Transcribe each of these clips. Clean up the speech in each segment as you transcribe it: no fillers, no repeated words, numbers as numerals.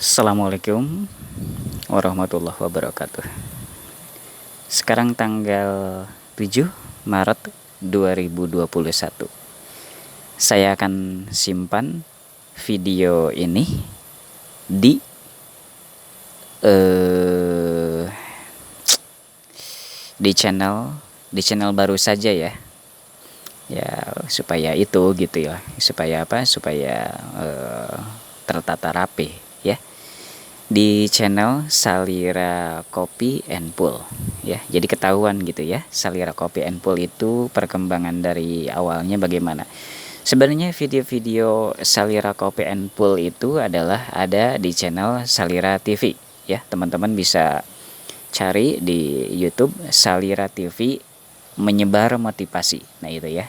Assalamualaikum warahmatullahi wabarakatuh. Sekarang tanggal 7 Maret 2021. Saya akan simpan video ini di channel baru saja ya. Ya, supaya itu gitu ya. Supaya apa? Supaya tertata rapi ya. Di channel Salira Copy and Pull ya. Jadi ketahuan gitu ya, Salira Copy and Pull itu perkembangan dari awalnya bagaimana. Sebenarnya video-video Salira Copy and Pull itu adalah ada di channel Salira TV ya. Teman-teman bisa cari di YouTube Salira TV menyebar motivasi. Nah itu ya,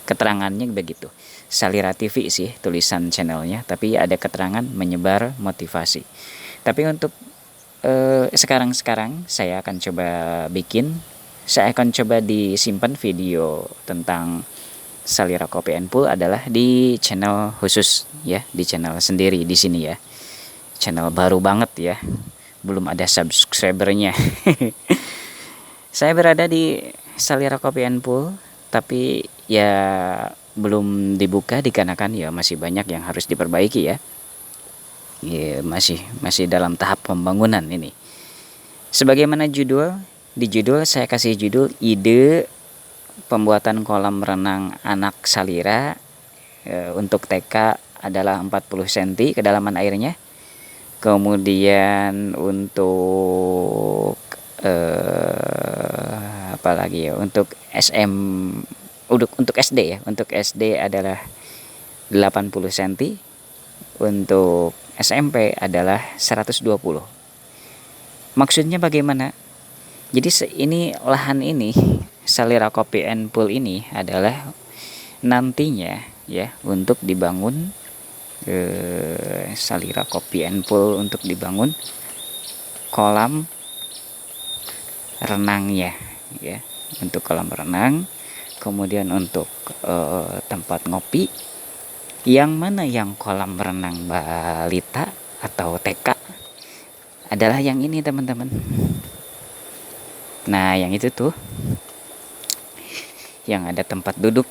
keterangannya begitu. Salira TV sih tulisan channelnya, tapi ada keterangan menyebar motivasi. Tapi untuk sekarang saya akan coba disimpan video tentang Salira Copy and Pull adalah di channel khusus ya, di channel sendiri di sini ya. Channel baru banget ya, belum ada subscribernya. Saya berada di Salira Copy and Pull, tapi ya belum dibuka dikarenakan ya masih banyak yang harus diperbaiki ya. Ya masih dalam tahap pembangunan ini. Sebagaimana di judul saya kasih judul ide pembuatan kolam renang anak Salira untuk TK adalah 40 cm kedalaman airnya. Kemudian untuk apalagi ya, untuk SD ya, untuk SD adalah 80 cm, untuk SMP adalah 120. Maksudnya bagaimana? Jadi ini lahan ini Salira Copy and Pull ini adalah nantinya ya untuk dibangun Salira Copy and Pull untuk dibangun kolam renangnya ya, untuk kolam renang, kemudian untuk tempat ngopi, yang mana yang kolam renang balita atau TK adalah yang ini teman-teman. Nah yang itu tuh yang ada tempat duduk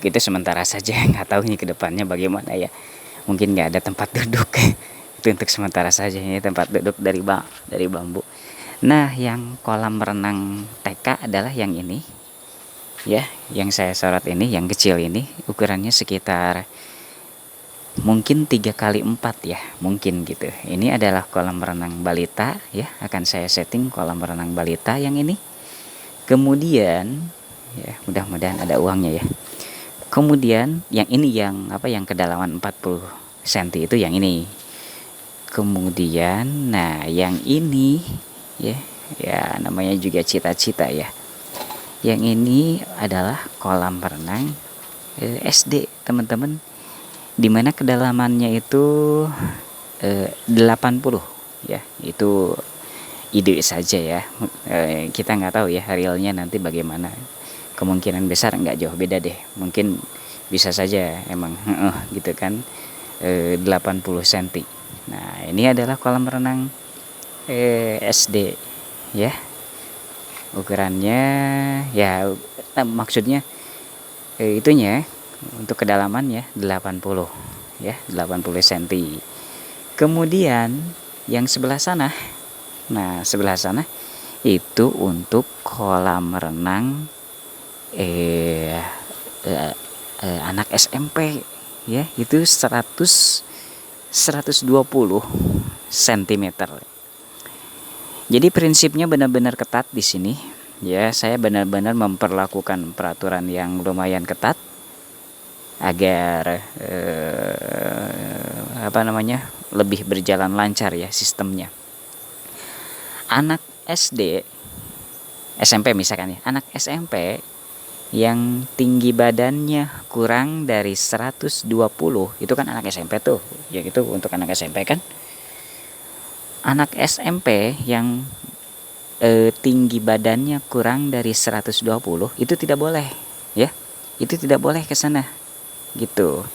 itu sementara saja, nggak tahu nih kedepannya bagaimana ya, mungkin nggak ada tempat duduk. Itu untuk sementara saja, ini tempat duduk dari bambu. Nah yang kolam renang TK adalah yang ini ya, yang saya sorot ini, yang kecil ini, ukurannya sekitar mungkin 3x4 ya, mungkin gitu. Ini adalah kolam renang balita ya, akan saya setting kolam renang balita yang ini. Kemudian ya, mudah-mudahan ada uangnya ya. Kemudian yang ini yang kedalaman 40 cm itu yang ini. Kemudian nah yang ini ya namanya juga cita-cita ya. Yang ini adalah kolam renang SD teman-teman, dimana kedalamannya itu 80 ya. Itu ide saja ya, kita nggak tahu ya realnya nanti bagaimana. Kemungkinan besar nggak jauh beda deh, mungkin bisa saja emang gitu kan, 80 cm. Nah ini adalah kolam renang SD ya, ukurannya ya, maksudnya itunya untuk kedalamannya 80 ya, 80 cm. Kemudian yang sebelah sana, nah sebelah sana itu untuk kolam renang anak SMP ya, itu 120 cm. Jadi prinsipnya benar-benar ketat di sini ya. Saya benar-benar memperlakukan peraturan yang lumayan ketat agar lebih berjalan lancar ya sistemnya. Anak SD, SMP misalkan ya, anak SMP yang tinggi badannya kurang dari 120, itu kan anak SMP tuh ya, itu untuk anak SMP kan. Anak SMP yang tinggi badannya kurang dari 120 itu tidak boleh ya, itu tidak boleh ke sana gitu,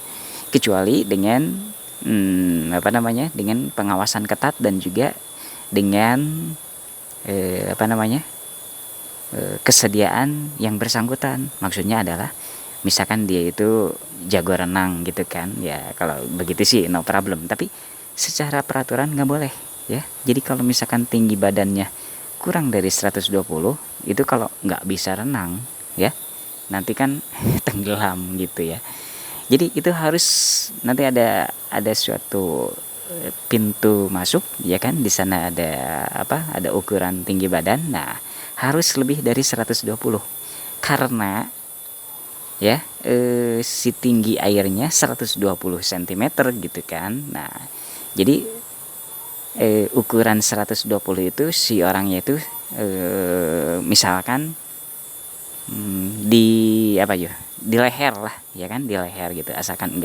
kecuali dengan dengan pengawasan ketat dan juga dengan kesediaan yang bersangkutan. Maksudnya adalah misalkan dia itu jago renang gitu kan, ya kalau begitu sih no problem, tapi secara peraturan nggak boleh ya. Jadi kalau misalkan tinggi badannya kurang dari 120, itu kalau nggak bisa renang ya nanti kan tenggelam gitu ya. Jadi itu harus nanti ada suatu pintu masuk ya kan, di sana ada ukuran tinggi badan. Nah, harus lebih dari 120 karena ya si tinggi airnya 120 cm gitu kan. Nah, jadi ukuran 120 itu si orangnya itu misalkan di di leher lah ya kan, di leher gitu, asalkan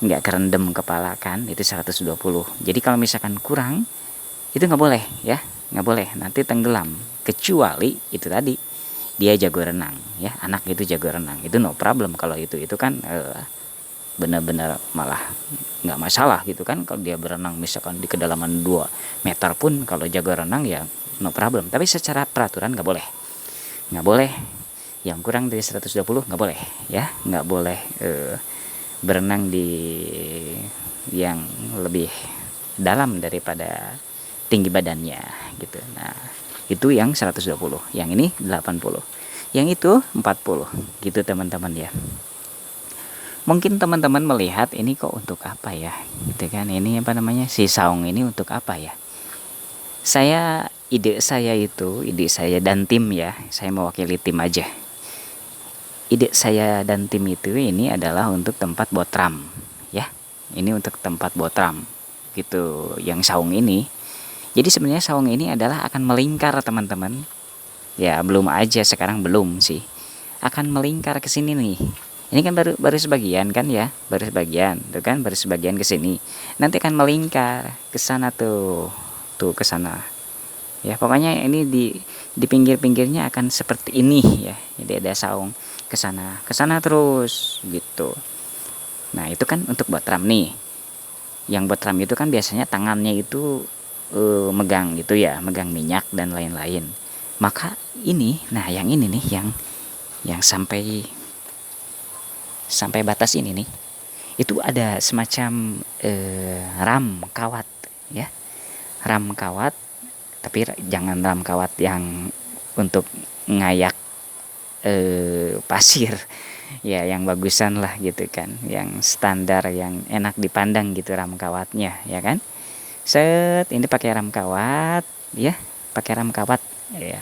nggak kerendam kepala kan, itu 120. Jadi kalau misalkan kurang itu nggak boleh ya, nggak boleh, nanti tenggelam. Kecuali itu tadi dia jago renang ya, anak itu jago renang, itu no problem. Kalau itu kan benar-benar malah nggak masalah gitu kan. Kalau dia berenang misalkan di kedalaman 2 meter pun, kalau jago renang ya no problem. Tapi secara peraturan nggak boleh yang kurang dari 120, nggak boleh ya, nggak boleh berenang di yang lebih dalam daripada tinggi badannya gitu. Nah, itu yang 120, yang ini 80, yang itu 40 gitu teman-teman ya. Mungkin teman-teman melihat ini kok untuk apa ya gitu kan, ini si saung ini untuk apa ya. Ide saya dan tim ya, saya mewakili tim aja. Ide saya dan tim itu ini adalah untuk tempat botram ya. Ini untuk tempat botram gitu yang saung ini. Jadi sebenarnya saung ini adalah akan melingkar teman-teman. Ya belum aja, sekarang belum sih. Akan melingkar ke sini nih. Ini kan baru sebagian kan ya, baru sebagian, tuh kan baru sebagian ke sini. Nanti akan melingkar ke sana tuh ke sana. Ya pokoknya ini di pinggir-pinggirnya akan seperti ini ya. Jadi ada saung ke sana terus gitu. Nah, itu kan untuk botram nih. Yang botram itu kan biasanya tangannya itu megang gitu ya, megang minyak dan lain-lain. Maka ini, nah yang ini nih yang sampai batas ini nih, itu ada semacam ram kawat ya. Ram kawat, tapi jangan ram kawat yang untuk ngayak pasir ya, yang bagusan lah gitu kan, yang standar, yang enak dipandang gitu ram kawatnya ya kan. Ini pakai ram kawat ya, pakai ram kawat ya.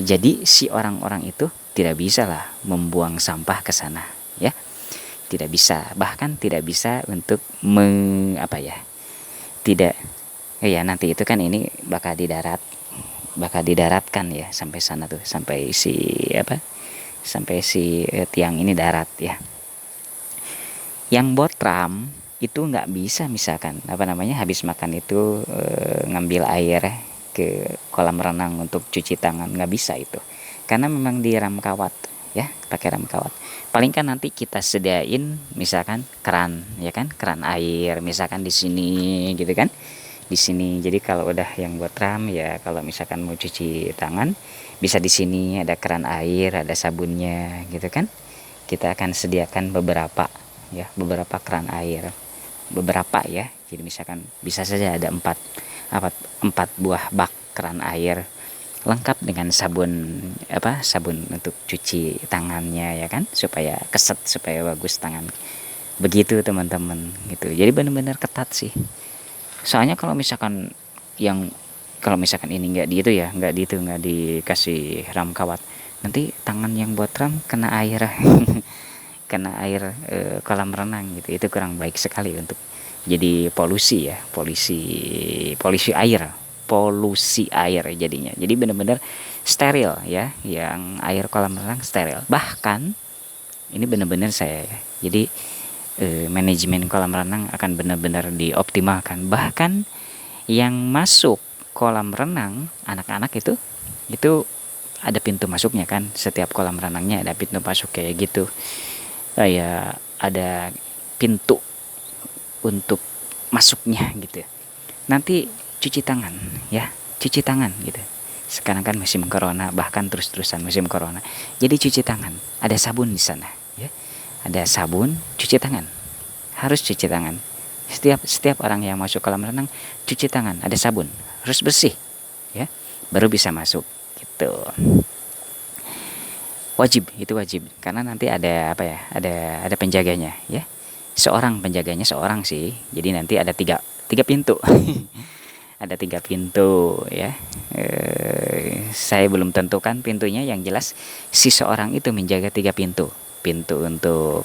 Jadi si orang-orang itu tidak bisa lah membuang sampah ke sana ya, tidak bisa, bahkan tidak bisa untuk tidak ya, nanti itu kan ini bakal didaratkan ya sampai sana tuh, sampai si tiang ini darat ya. Yang botram itu nggak bisa misalkan habis makan itu ngambil air ke kolam renang untuk cuci tangan, nggak bisa itu, karena memang di ram kawat ya, pakai ram kawat. Paling kan nanti kita sediain misalkan keran ya kan, keran air misalkan di sini gitu kan, di sini. Jadi kalau udah yang buat ram ya, kalau misalkan mau cuci tangan bisa di sini, ada keran air, ada sabunnya gitu kan. Kita akan sediakan beberapa keran air, beberapa ya. Jadi misalkan bisa saja ada 4 buah bak keran air lengkap dengan sabun untuk cuci tangannya ya kan, supaya keset, supaya bagus tangan. Begitu teman-teman gitu. Jadi benar-benar ketat sih. Soalnya kalau misalkan ini nggak dikasih ram kawat, nanti tangan yang buat ram kena air kena air kolam renang gitu. Itu kurang baik sekali, untuk jadi polusi air jadinya. Jadi benar-benar steril ya, yang air kolam renang steril. Bahkan ini benar-benar jadi manajemen kolam renang akan benar-benar dioptimalkan. Bahkan yang masuk kolam renang anak-anak itu ada pintu masuknya kan, setiap kolam renangnya ada pintu masuk kayak gitu. Ya ada pintu untuk masuknya gitu. Nanti cuci tangan ya, cuci tangan gitu. Sekarang kan musim corona, bahkan terus-terusan musim corona. Jadi cuci tangan, ada sabun di sana ya. Ada sabun, cuci tangan. Harus cuci tangan. Setiap orang yang masuk kolam renang cuci tangan, ada sabun, harus bersih ya. Baru bisa masuk gitu. Wajib, itu wajib karena nanti ada apa ya, ada penjaganya ya, seorang penjaganya, seorang sih, jadi nanti ada tiga pintu. Ada tiga pintu ya. Saya belum tentukan pintunya, yang jelas si seorang itu menjaga tiga pintu. Pintu untuk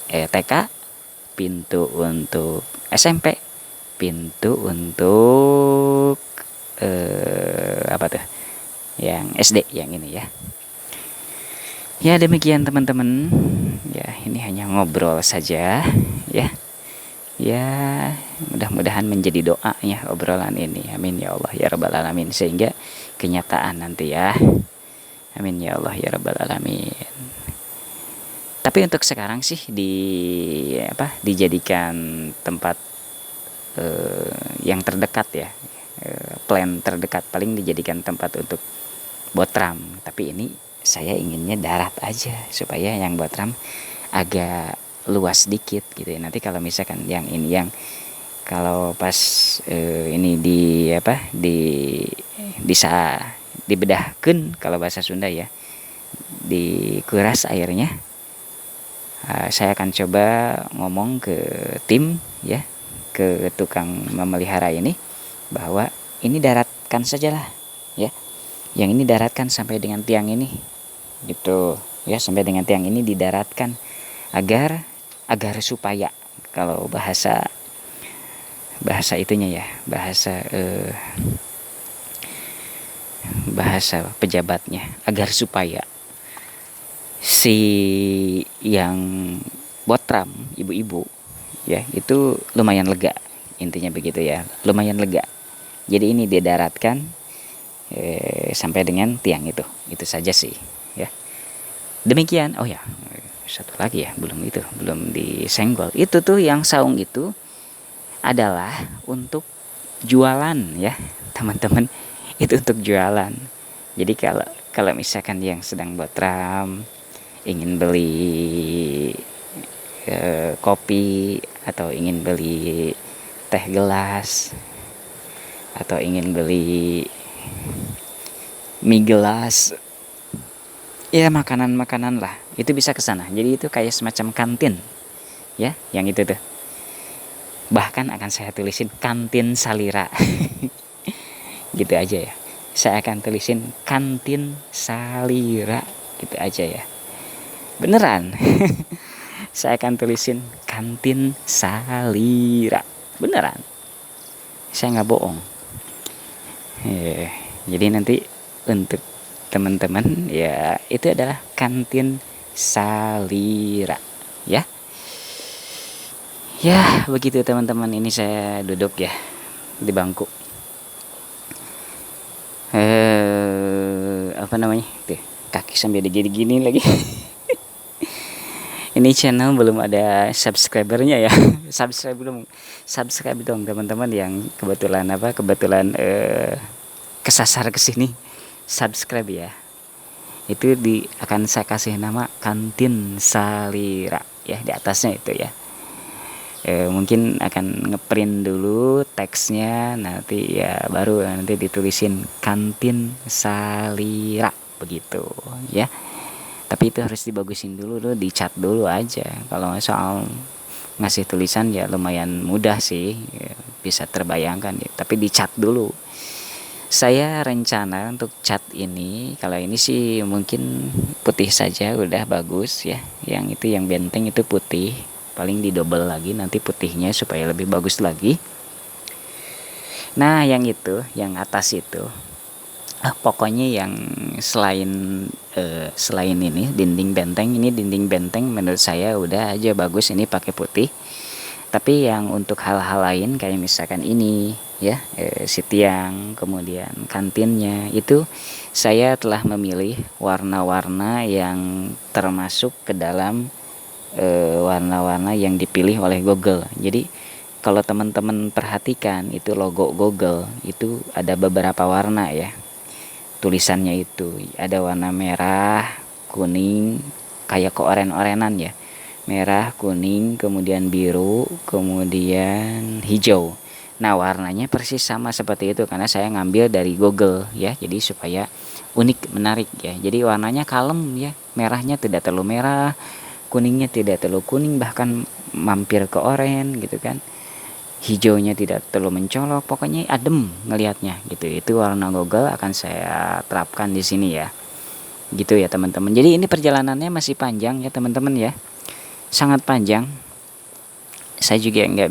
TK, pintu untuk SMP, pintu untuk apa tuh yang SD, yang ini ya. Ya demikian teman-teman, ya ini hanya ngobrol saja ya. Ya mudah-mudahan menjadi doa ya obrolan ini, amin ya Allah ya rabbal alamin, sehingga kenyataan nanti ya, amin ya Allah ya rabbal alamin. Tapi untuk sekarang sih dijadikan tempat yang terdekat ya, plan terdekat paling dijadikan tempat untuk botram. Tapi ini saya inginnya darat aja supaya yang botram agak luas dikit gitu ya. Nanti kalau misalkan yang ini, yang kalau pas ini bisa dibedahkan kalau bahasa Sunda ya, dikuras airnya. Saya akan coba ngomong ke tim ya, ke tukang memelihara ini, bahwa ini daratkan sajalah ya, yang ini daratkan sampai dengan tiang ini gitu ya, sampai dengan tiang ini didaratkan agar supaya, kalau bahasa itunya ya, bahasa pejabatnya, agar supaya si yang botram, ibu-ibu ya, itu lumayan lega, intinya begitu ya, lumayan lega. Jadi ini didaratkan sampai dengan tiang itu saja sih ya. Demikian. Oh ya, satu lagi ya, belum disenggol. Itu tuh yang saung itu adalah untuk jualan ya teman-teman, itu untuk jualan. Jadi kalau misalkan yang sedang botram ingin beli kopi, atau ingin beli teh gelas, atau ingin beli mie gelas ya, makanan lah, itu bisa ke sana. Jadi itu kayak semacam kantin ya, yang itu tuh. Bahkan akan saya tulisin kantin Salira. Gitu aja ya, saya akan tulisin kantin Salira gitu aja ya, beneran. Saya akan tulisin kantin Salira, beneran, saya nggak bohong. Jadi nanti untuk teman-teman ya, itu adalah kantin Salira ya. Ya begitu teman-teman, ini saya duduk ya di bangku apa namanya tuh, kaki sambil digini-gini lagi. Ini channel belum ada subscribernya ya. Subscribe dong teman-teman yang kebetulan kesasar ke sini, subscribe ya. Itu akan saya kasih nama kantin Salira ya, di atasnya itu ya. Mungkin akan ngeprint dulu teksnya, nanti ya baru nanti ditulisin kantin Salira begitu ya. Tapi itu harus dibagusin dulu, dicat dulu aja. Kalau soal ngasih tulisan ya lumayan mudah sih ya, bisa terbayangkan ya, tapi dicat dulu. Saya rencana untuk cat ini, kalau ini sih mungkin putih saja udah bagus ya. Yang itu yang benteng itu putih, paling didobel lagi nanti putihnya supaya lebih bagus lagi. Nah yang itu, yang atas itu, pokoknya yang selain ini dinding benteng menurut saya udah aja bagus ini pakai putih. Tapi yang untuk hal-hal lain kayak misalkan ini ya, si tiang, kemudian kantinnya, itu saya telah memilih warna-warna yang termasuk ke dalam warna-warna yang dipilih oleh Google. Jadi kalau teman-teman perhatikan itu logo Google itu ada beberapa warna ya. Tulisannya itu ada warna merah, kuning, kayak keoren-orenan ya. Merah, kuning, kemudian biru, kemudian hijau. Nah, warnanya persis sama seperti itu karena saya ngambil dari Google ya. Jadi supaya unik, menarik ya. Jadi warnanya kalem ya. Merahnya tidak terlalu merah, kuningnya tidak terlalu kuning, bahkan mampir ke oranye gitu kan. Hijaunya tidak terlalu mencolok, pokoknya adem ngelihatnya gitu. Itu warna Google akan saya terapkan di sini ya. Gitu ya teman-teman. Jadi ini perjalanannya masih panjang ya teman-teman ya. Sangat panjang. Saya juga nggak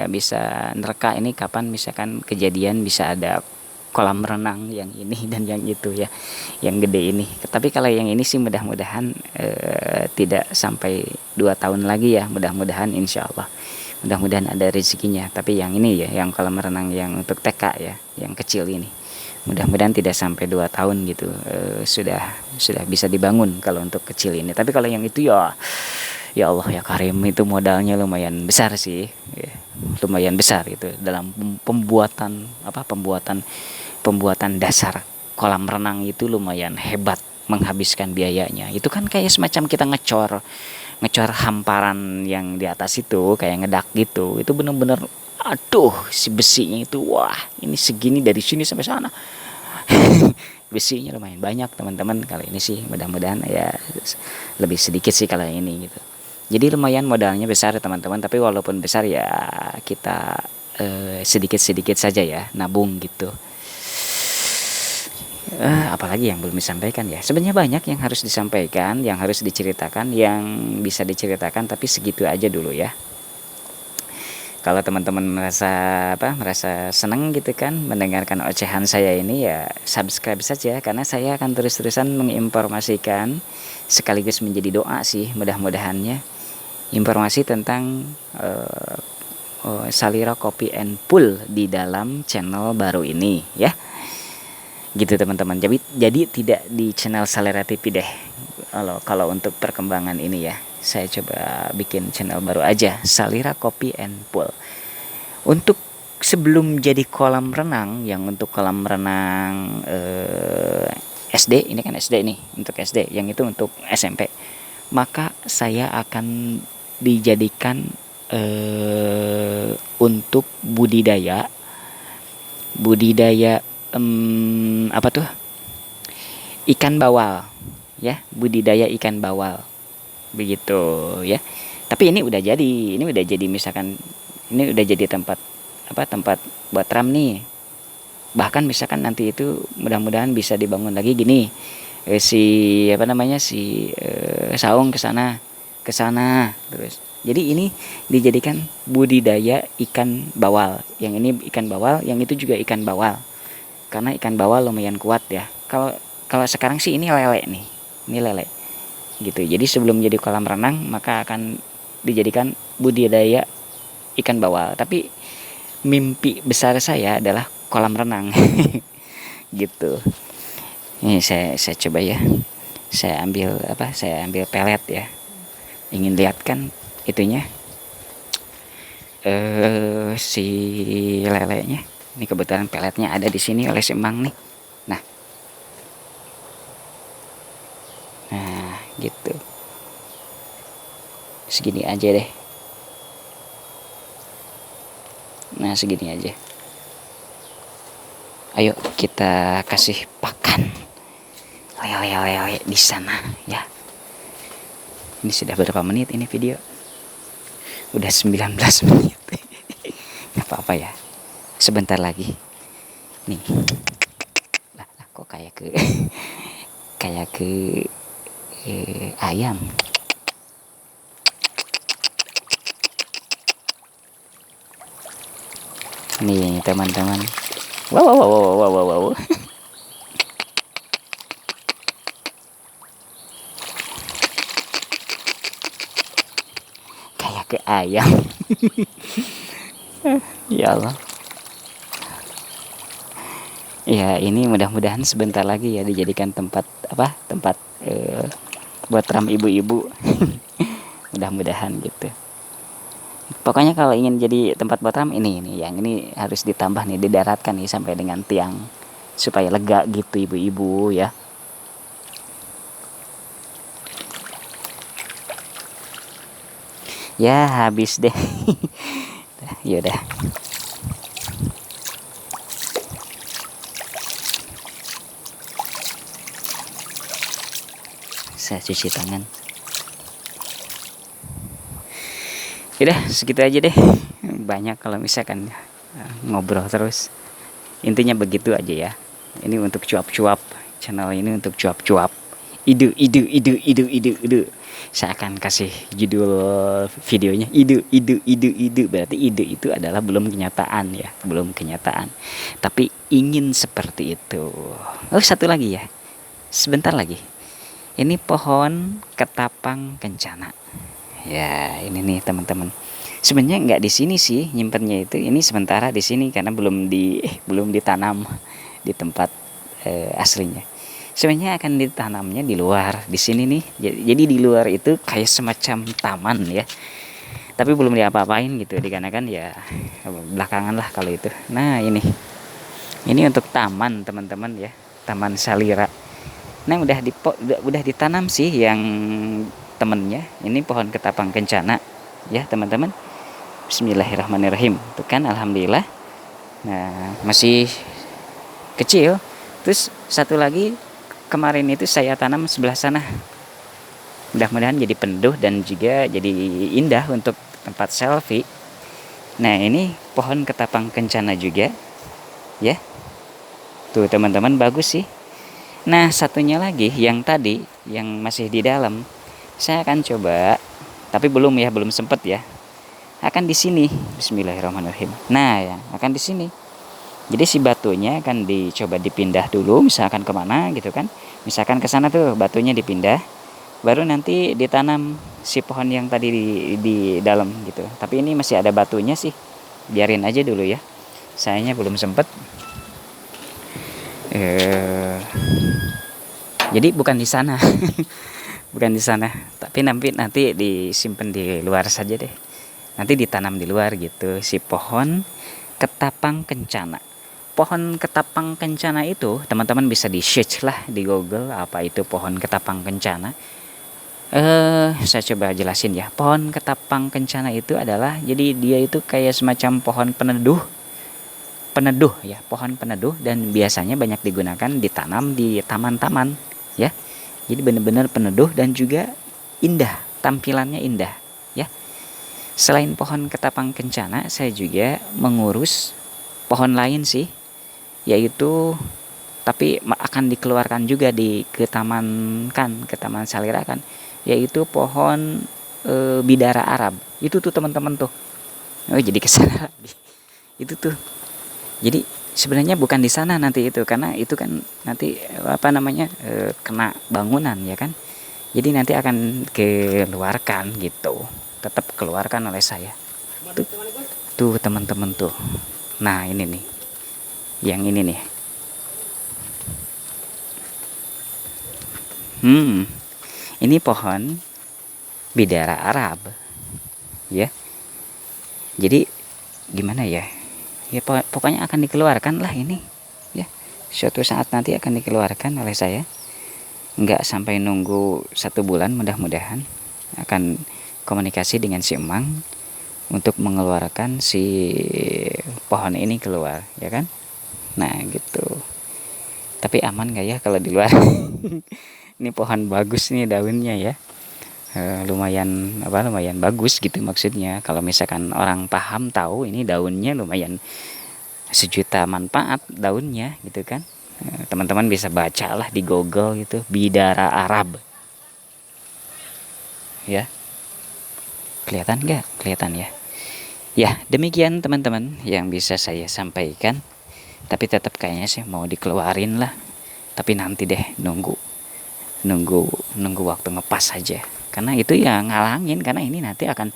bisa nerka ini kapan misalkan kejadian bisa ada kolam renang yang ini dan yang itu ya, yang gede ini. Tapi kalau yang ini sih mudah-mudahan tidak sampai 2 tahun lagi ya, mudah-mudahan insya Allah, mudah-mudahan ada rezekinya. Tapi yang ini ya, yang kolam renang yang untuk TK ya, yang kecil ini, mudah-mudahan tidak sampai 2 tahun gitu, sudah bisa dibangun kalau untuk kecil ini. Tapi kalau yang itu ya Allah ya Karim, itu modalnya lumayan besar sih ya, lumayan besar itu dalam pembuatan dasar kolam renang. Itu lumayan hebat menghabiskan biayanya. Itu kan kayak semacam kita ngecor hamparan yang di atas itu kayak ngedak gitu. Itu bener-bener aduh, si besinya itu wah, ini segini dari sini sampai sana. Besinya lumayan banyak teman-teman. Kalau ini sih mudah-mudahan ya lebih sedikit sih kalau ini gitu. Jadi lumayan modalnya besar teman-teman, tapi walaupun besar ya kita sedikit-sedikit saja ya, nabung gitu. Apalagi yang belum disampaikan ya. Sebenarnya banyak yang harus disampaikan, yang harus diceritakan, yang bisa diceritakan, tapi segitu aja dulu ya. Kalau teman-teman merasa senang gitu kan mendengarkan ocehan saya ini, ya subscribe saja, karena saya akan terus-terusan menginformasikan sekaligus menjadi doa sih, mudah-mudahannya informasi tentang Salira Kopi and Pool di dalam channel baru ini ya. Gitu teman-teman. Jadi tidak di channel Salira TV deh. Kalau untuk perkembangan ini ya, saya coba bikin channel baru aja, Salira Kopi and Pool. Untuk sebelum jadi kolam renang, yang untuk kolam renang SD, ini kan SD nih, untuk SD, yang itu untuk SMP, maka saya akan dijadikan untuk budidaya ikan bawal ya, budidaya ikan bawal begitu ya. Tapi ini udah jadi misalkan ini udah jadi tempat buat ram nih. Bahkan misalkan nanti itu mudah-mudahan bisa dibangun lagi gini, saung ke sana terus. Jadi ini dijadikan budidaya ikan bawal. Yang ini ikan bawal, yang itu juga ikan bawal. Karena ikan bawal lumayan kuat ya. Kalau sekarang sih ini lele nih. Ini lele. Gitu. Jadi sebelum jadi kolam renang maka akan dijadikan budidaya ikan bawal. Tapi mimpi besar saya adalah kolam renang. Gitu. Ini saya coba ya. Saya ambil pelet ya. Ingin lihat kan itunya si lelenya. Ini kebetulan peletnya ada di sini oleh Semang nih. Nah gitu. Segini aja deh. Nah segini aja. Ayo kita kasih pakan lele di sana ya. Ini sudah berapa menit ini video? Udah 19 menit. Gak apa-apa ya. Sebentar lagi. Nih. Lah kok kayak ke ayam. Nih teman-teman. Wow. Kayak ke ayam. Ya Allah. Ya ini mudah-mudahan sebentar lagi ya dijadikan tempat buat ram ibu-ibu. Mudah-mudahan gitu. Pokoknya kalau ingin jadi tempat buat ram ini yang ini harus ditambah nih, didaratkan nih sampai dengan tiang supaya lega gitu ibu-ibu ya. Ya habis deh. Ya udah. Saya cuci tangan. Udah segitu aja deh. Banyak kalau misalkan ngobrol terus. Intinya begitu aja ya. Ini untuk cuap-cuap. Channel ini untuk cuap-cuap. Ide. Saya akan kasih judul videonya ide. Berarti ide itu adalah belum kenyataan ya, belum kenyataan. Tapi ingin seperti itu. Oh, satu lagi ya. Sebentar lagi. Ini pohon ketapang kencana. Ya, ini nih teman-teman. Sebenarnya nggak di sini sih nyimpennya itu. Ini sementara di sini karena belum ditanam di tempat aslinya. Sebenarnya akan ditanamnya di luar di sini nih. Jadi di luar itu kayak semacam taman ya. Tapi belum diapa-apain gitu dikarenakan ya belakangan lah kalau itu. Nah, ini. Ini untuk taman teman-teman ya. Taman Salira. Nah, udah ditanam sih yang temennya. Ini pohon ketapang kencana ya teman-teman. Bismillahirrahmanirrahim. Tuh kan alhamdulillah. Nah, masih kecil. Terus satu lagi kemarin itu saya tanam sebelah sana. Mudah-mudahan jadi peneduh dan juga jadi indah untuk tempat selfie. Nah, ini pohon ketapang kencana juga ya. Tuh teman-teman bagus sih. Nah, satunya lagi yang tadi yang masih di dalam, saya akan coba, tapi belum sempet ya. Akan di sini, Bismillahirrahmanirrahim. Nah, ya, akan di sini. Jadi si batunya akan dicoba dipindah dulu, misalkan kemana gitu kan? Misalkan ke sana tuh batunya dipindah, baru nanti ditanam si pohon yang tadi di dalam gitu. Tapi ini masih ada batunya sih, biarin aja dulu ya. Sayanya belum sempet. Jadi bukan di sana. Bukan di sana, tapi nanti disimpan di luar saja deh. Nanti ditanam di luar gitu si pohon ketapang kencana. Pohon ketapang kencana itu teman-teman bisa di search lah di Google apa itu pohon ketapang kencana. Saya coba jelasin ya. Pohon ketapang kencana itu adalah jadi dia itu kayak semacam pohon peneduh ya, pohon peneduh dan biasanya banyak digunakan ditanam di taman-taman ya. Jadi benar-benar peneduh dan juga indah, tampilannya indah ya. Selain pohon ketapang kencana, saya juga mengurus pohon lain sih, yaitu tapi akan dikeluarkan juga ke taman Salira kan, yaitu pohon bidara Arab. Itu tuh teman-teman tuh. Oh, jadi kesana lagi. Itu tuh. Jadi sebenarnya bukan di sana nanti itu, karena itu kan nanti kena bangunan ya kan. Jadi nanti akan keluarkan gitu, tetap keluarkan oleh saya. Tuh teman-teman tuh. Nah, ini nih. Yang ini nih. Ini pohon bidara Arab. Ya. Jadi gimana ya? Ya pokoknya akan dikeluarkan lah ini ya, suatu saat nanti akan dikeluarkan oleh saya, nggak sampai nunggu 1 bulan, mudah-mudahan akan komunikasi dengan si Emang untuk mengeluarkan si pohon ini keluar ya kan. Nah gitu, tapi aman nggak ya kalau di luar? Ini pohon bagus nih daunnya ya. Lumayan bagus gitu maksudnya. Kalau misalkan orang paham tahu ini daunnya lumayan sejuta manfaat daunnya gitu kan. Teman-teman bisa baca lah di Google gitu, bidara Arab ya. Kelihatan nggak? Kelihatan ya. Ya demikian teman-teman yang bisa saya sampaikan. Tapi tetap kayaknya sih mau dikeluarin lah. Tapi nanti deh nunggu waktu ngepas aja. Karena itu ya ngalangin, karena ini nanti akan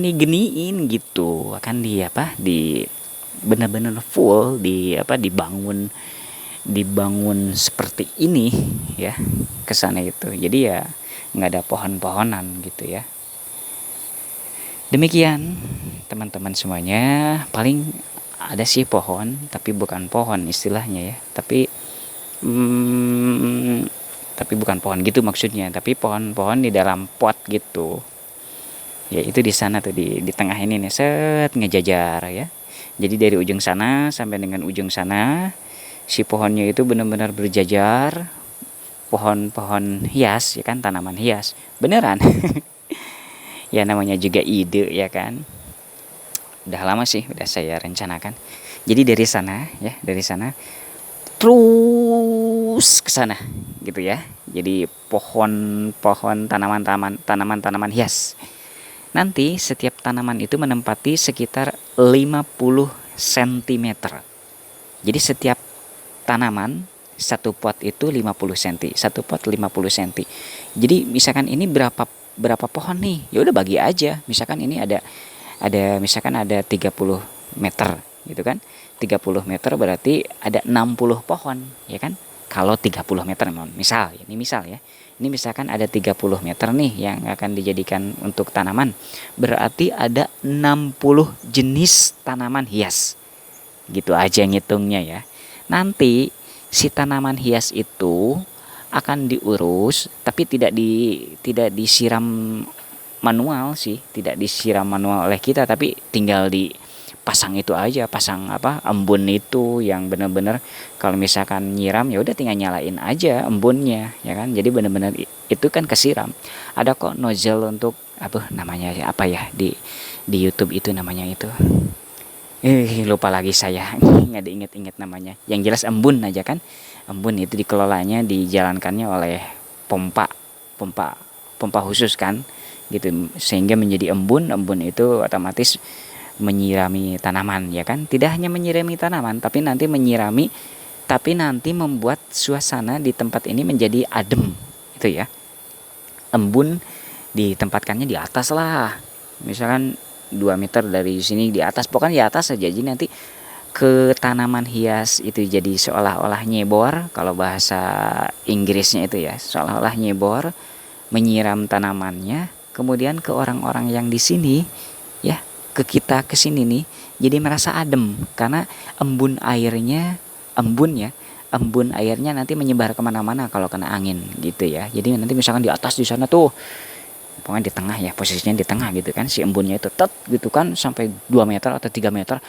digeniin gitu, akan di benar-benar full dibangun dibangun seperti ini ya ke sana itu. Jadi ya nggak ada pohon-pohonan gitu ya. Demikian teman-teman semuanya, paling ada sih pohon tapi bukan pohon istilahnya ya, tapi bukan pohon gitu maksudnya, tapi pohon-pohon di dalam pot gitu ya. Itu di sana tuh di tengah ini nih, set ngejajar ya. Jadi dari ujung sana sampai dengan ujung sana si pohonnya itu benar-benar berjajar, pohon-pohon hias ya kan, tanaman hias beneran. Ya namanya juga ide ya kan, udah lama sih udah saya rencanakan. Jadi dari sana ya, dari sana terus ke sana gitu ya. Jadi pohon-pohon, tanaman-tanaman hias. Nanti setiap tanaman itu menempati sekitar 50 cm. Jadi setiap tanaman satu pot itu 50 cm, satu pot 50 cm. Jadi misalkan ini berapa pohon nih, ya udah bagi aja. Misalkan ini ada misalkan ada 30 meter gitu kan, 30 meter berarti ada 60 pohon ya kan. Kalau 30 meter misal, ini misal ya, ini misalkan ada 30 meter nih yang akan dijadikan untuk tanaman, berarti ada 60 jenis tanaman hias. Gitu aja ngitungnya ya. Nanti si tanaman hias itu akan diurus, tapi tidak disiram manual sih, tidak disiram manual oleh kita, tapi tinggal dipasang itu aja, pasang embun itu yang benar-benar kalau misalkan nyiram ya udah tinggal nyalain aja embunnya ya kan. Jadi benar-benar itu kan kesiram. Ada kok nozzle untuk namanya apa ya di YouTube itu namanya itu. Lupa lagi saya, nggak diinget-inget namanya. Yang jelas embun aja kan. Embun itu dikelolanya, dijalankannya oleh pompa khusus kan, gitu. Sehingga menjadi embun itu otomatis menyirami tanaman ya kan. Tidak hanya menyirami tanaman, tapi nanti membuat suasana di tempat ini menjadi adem, itu ya. Embun ditempatkannya di atas lah. Misalkan 2 meter dari sini di atas, pokoknya di atas saja. Jadi nanti ke tanaman hias itu jadi seolah-olah nyebor, kalau bahasa Inggrisnya itu ya, seolah-olah nyebor menyiram tanamannya, kemudian ke orang-orang yang di sini ya, ke kita ke sini nih, jadi merasa adem karena embun airnya nanti menyebar kemana-mana kalau kena angin gitu ya. Jadi nanti misalkan di atas di sana tuh, pokoknya di tengah ya, posisinya di tengah gitu kan, si embunnya itu gitu kan sampai 2 meter atau 3 meter,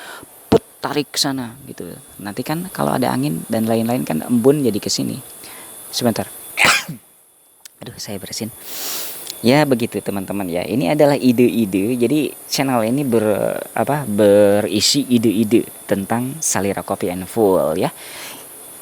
tarik ke sana gitu. Nanti kan kalau ada angin dan lain-lain kan embun jadi ke sini. Sebentar. Aduh, saya bersin. Ya begitu teman-teman ya. Ini adalah ide-ide. Jadi channel ini berisi ide-ide tentang Salira Coffee and Full ya.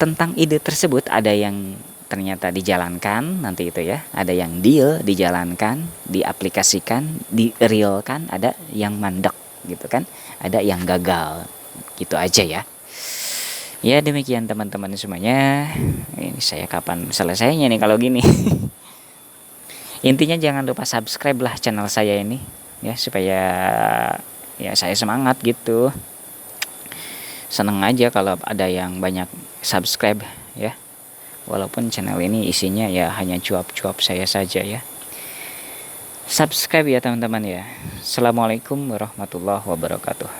Tentang ide tersebut ada yang ternyata dijalankan nanti itu ya. Ada yang deal dijalankan, diaplikasikan, di-realkan, ada yang mandek gitu kan. Ada yang gagal. Gitu aja ya. Ya demikian teman-teman semuanya. Ini saya kapan selesainya nih kalau gini. Intinya jangan lupa subscribe lah channel saya ini ya, supaya ya saya semangat gitu. Seneng aja kalau ada yang banyak subscribe ya. Walaupun channel ini isinya ya hanya cuap-cuap saya saja ya. Subscribe ya teman-teman ya. Assalamualaikum warahmatullahi wabarakatuh.